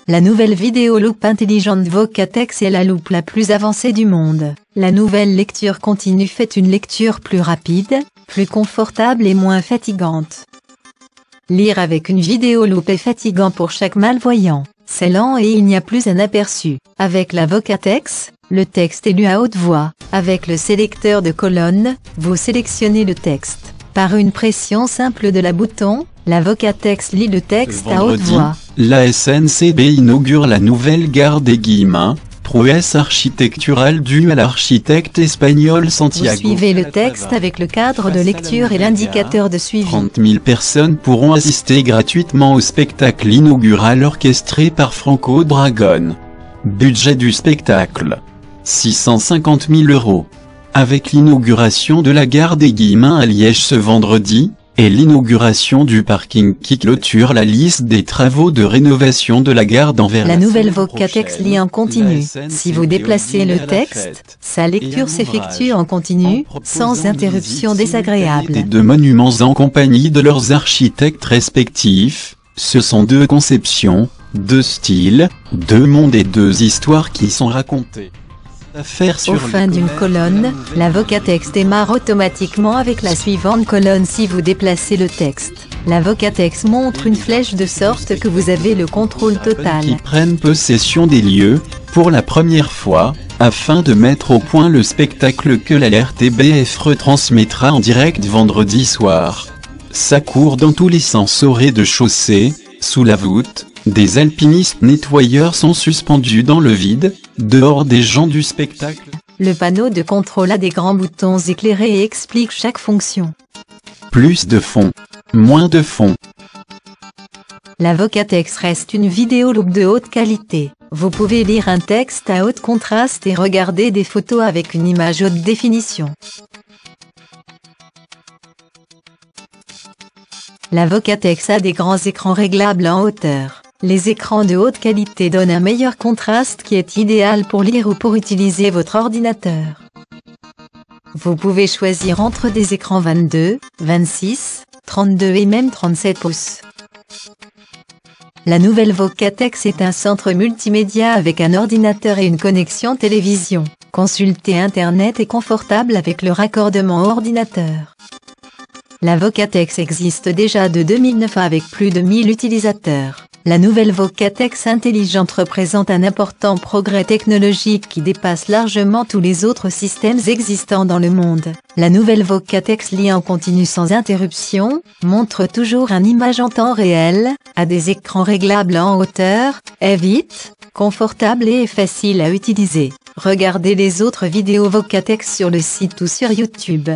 La nouvelle vidéo loupe intelligente Vocatex est la loupe la plus avancée du monde. La nouvelle lecture continue fait une lecture plus rapide, plus confortable et moins fatigante. Lire avec une vidéo loupe est fatigant pour chaque malvoyant. C'est lent et il n'y a plus un aperçu. Avec la Vocatex, le texte est lu à haute voix. Avec le sélecteur de colonnes, vous sélectionnez le texte. Par une pression simple de la bouton, la Vocatex lit le texte à haute voix. La SNCB inaugure la nouvelle gare des Guillemins, prouesse architecturale due à l'architecte espagnol Santiago. Vous suivez le texte avec le cadre de lecture et l'indicateur de suivi. 30 000 personnes pourront assister gratuitement au spectacle inaugural orchestré par Franco Dragón. Budget du spectacle 650 000 €. Avec l'inauguration de la gare des Guillemins à Liège ce vendredi, et l'inauguration du parking qui clôture la liste des travaux de rénovation de la gare d'Anvers. La nouvelle Vocatex lit en continu. Si vous déplacez le texte, sa lecture s'effectue en continu, sans interruption désagréable. Des deux monuments en compagnie de leurs architectes respectifs, ce sont deux conceptions, deux styles, deux mondes et deux histoires qui sont racontées. Au fin d'une colonne, la Vocatex démarre automatiquement avec la suivante colonne si vous déplacez le texte. La Vocatex montre une flèche de sorte que vous avez le contrôle total. Qui prennent possession des lieux, pour la première fois, afin de mettre au point le spectacle que la RTBF retransmettra en direct vendredi soir. Ça court dans tous les sens au rez-de-chaussée, sous la voûte. Des alpinistes nettoyeurs sont suspendus dans le vide, dehors des gens du spectacle. Le panneau de contrôle a des grands boutons éclairés et explique chaque fonction. Plus de fond. Moins de fond. La Vocatex reste une vidéo loupe de haute qualité. Vous pouvez lire un texte à haute contraste et regarder des photos avec une image haute définition. La Vocatex a des grands écrans réglables en hauteur. Les écrans de haute qualité donnent un meilleur contraste qui est idéal pour lire ou pour utiliser votre ordinateur. Vous pouvez choisir entre des écrans 22, 26, 32 et même 37 pouces. La nouvelle Vocatex est un centre multimédia avec un ordinateur et une connexion télévision. Consulter Internet est confortable avec le raccordement au ordinateur. La Vocatex existe déjà de 2009 avec plus de 1000 utilisateurs. La nouvelle Vocatex intelligente représente un important progrès technologique qui dépasse largement tous les autres systèmes existants dans le monde. La nouvelle Vocatex lit en continu sans interruption, montre toujours une image en temps réel, a des écrans réglables en hauteur, est vite, confortable et facile à utiliser. Regardez les autres vidéos Vocatex sur le site ou sur YouTube.